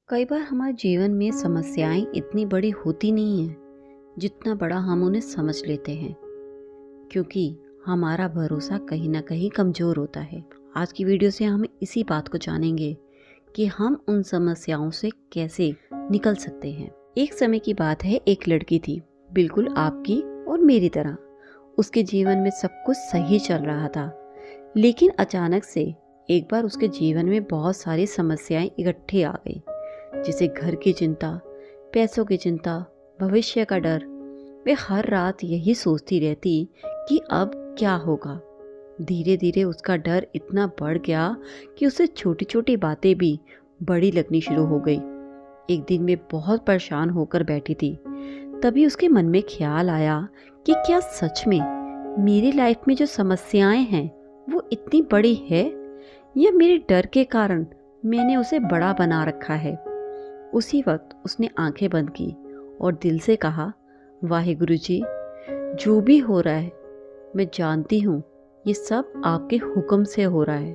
कई बार हमारे जीवन में समस्याएं इतनी बड़ी होती नहीं हैं जितना बड़ा हम उन्हें समझ लेते हैं, क्योंकि हमारा भरोसा कहीं ना कहीं कमज़ोर होता है। आज की वीडियो से हम इसी बात को जानेंगे कि हम उन समस्याओं से कैसे निकल सकते हैं। एक समय की बात है, एक लड़की थी, बिल्कुल आपकी और मेरी तरह। उसके जीवन में सब कुछ सही चल रहा था, लेकिन अचानक से एक बार उसके जीवन में बहुत सारी समस्याएं इकट्ठे आ गई, जैसे घर की चिंता, पैसों की चिंता, भविष्य का डर। वे हर रात यही सोचती रहती कि अब क्या होगा। धीरे धीरे उसका डर इतना बढ़ गया कि उसे छोटी छोटी बातें भी बड़ी लगनी शुरू हो गई। एक दिन वे बहुत परेशान होकर बैठी थी, तभी उसके मन में ख्याल आया कि क्या सच में मेरी लाइफ में जो समस्याएं हैं वो इतनी बड़ी है, या मेरे डर के कारण मैंने उसे बड़ा बना रखा है। उसी वक्त उसने आंखें बंद की और दिल से कहा, वाहिगुरु जी, जो भी हो रहा है मैं जानती हूँ ये सब आपके हुक्म से हो रहा है,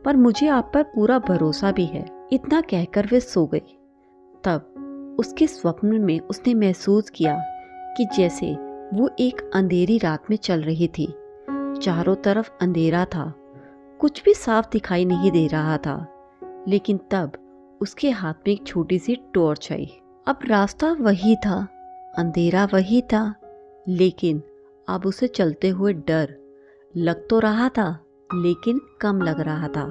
पर मुझे आप पर पूरा भरोसा भी है। इतना कहकर वे सो गई। तब उसके स्वप्न में उसने महसूस किया कि जैसे वो एक अंधेरी रात में चल रही थी। चारों तरफ अंधेरा था, कुछ भी साफ दिखाई नहीं दे रहा था। लेकिन तब उसके हाथ में एक छोटी सी टॉर्च आई। अब रास्ता वही था, अंधेरा वही था, लेकिन अब उसे चलते हुए डर लग तो रहा था, लेकिन कम लग रहा था।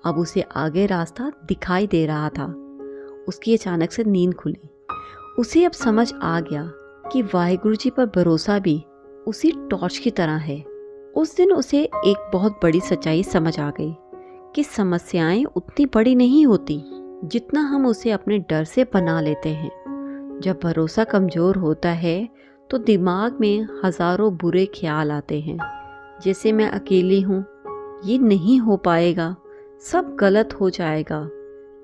अब उसे आगे रास्ता दिखाई दे रहा था। उसकी अचानक से नींद खुली। उसे अब समझ आ गया कि वाहिगुरु जी पर भरोसा भी उसी टॉर्च की तरह है। उस दिन उसे एक बहुत बड़ी सच्चाई समझ आ गई कि समस्याएं उतनी बड़ी नहीं होती जितना हम उसे अपने डर से बना लेते हैं। जब भरोसा कमज़ोर होता है तो दिमाग में हज़ारों बुरे ख्याल आते हैं, जैसे मैं अकेली हूँ, ये नहीं हो पाएगा, सब गलत हो जाएगा।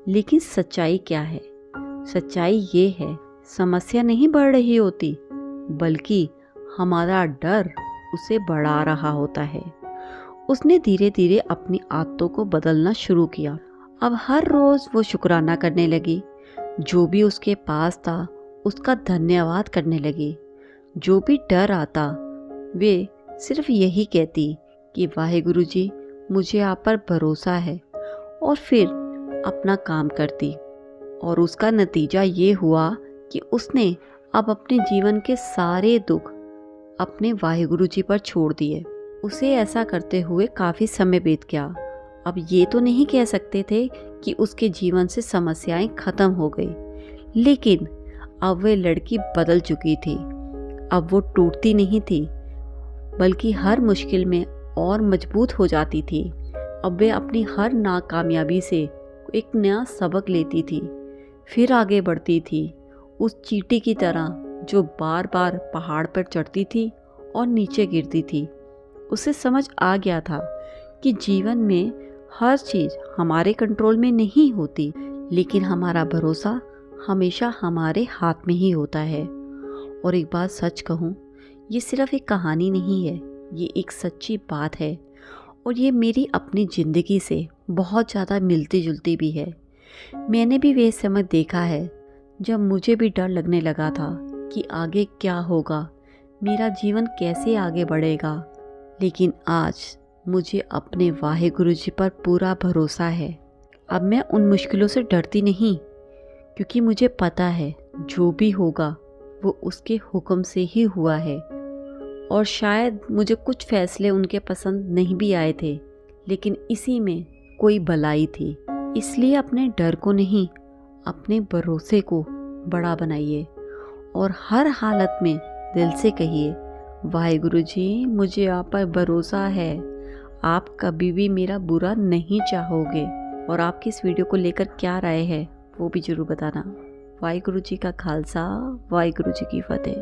लेकिन सच्चाई क्या है? सच्चाई ये है, समस्या नहीं बढ़ रही होती, बल्कि हमारा डर उसे बढ़ा रहा होता है। उसने धीरे धीरे अपनी आदतों को बदलना शुरू किया। अब हर रोज़ वो शुक्राना करने लगी। जो भी उसके पास था उसका धन्यवाद करने लगी। जो भी डर आता वे सिर्फ यही कहती कि वाहिगुरु जी, मुझे आप पर भरोसा है, और फिर अपना काम करती। और उसका नतीजा ये हुआ कि उसने अब अपने जीवन के सारे दुख अपने वाहिगुरु जी पर छोड़ दिए। उसे ऐसा करते हुए काफ़ी समय बीत गया। अब ये तो नहीं कह सकते थे कि उसके जीवन से समस्याएं खत्म हो गई, लेकिन अब वह लड़की बदल चुकी थी। अब वो टूटती नहीं थी, बल्कि हर मुश्किल में और मजबूत हो जाती थी। अब वे अपनी हर नाकामयाबी से एक नया सबक लेती थी, फिर आगे बढ़ती थी, उस चींटी की तरह जो बार बार पहाड़ पर चढ़ती थी और नीचे गिरती थी। उसे समझ आ गया था कि जीवन में हर चीज़ हमारे कंट्रोल में नहीं होती, लेकिन हमारा भरोसा हमेशा हमारे हाथ में ही होता है। और एक बात सच कहूँ, ये सिर्फ एक कहानी नहीं है, ये एक सच्ची बात है, और ये मेरी अपनी ज़िंदगी से बहुत ज़्यादा मिलती जुलती भी है। मैंने भी वह समय देखा है जब मुझे भी डर लगने लगा था कि आगे क्या होगा, मेरा जीवन कैसे आगे बढ़ेगा। लेकिन आज मुझे अपने वाहिगुरु जी पर पूरा भरोसा है। अब मैं उन मुश्किलों से डरती नहीं, क्योंकि मुझे पता है जो भी होगा वो उसके हुक्म से ही हुआ है। और शायद मुझे कुछ फैसले उनके पसंद नहीं भी आए थे, लेकिन इसी में कोई भलाई थी। इसलिए अपने डर को नहीं, अपने भरोसे को बड़ा बनाइए, और हर हालत में दिल से कहिए, वाहिगुरु जी, मुझे आप पर भरोसा है, आप कभी भी मेरा बुरा नहीं चाहोगे। और आपकी इस वीडियो को लेकर क्या राय है वो भी ज़रूर बताना। वाहिगुरु जी का खालसा, वाहिगुरु जी की फतेह।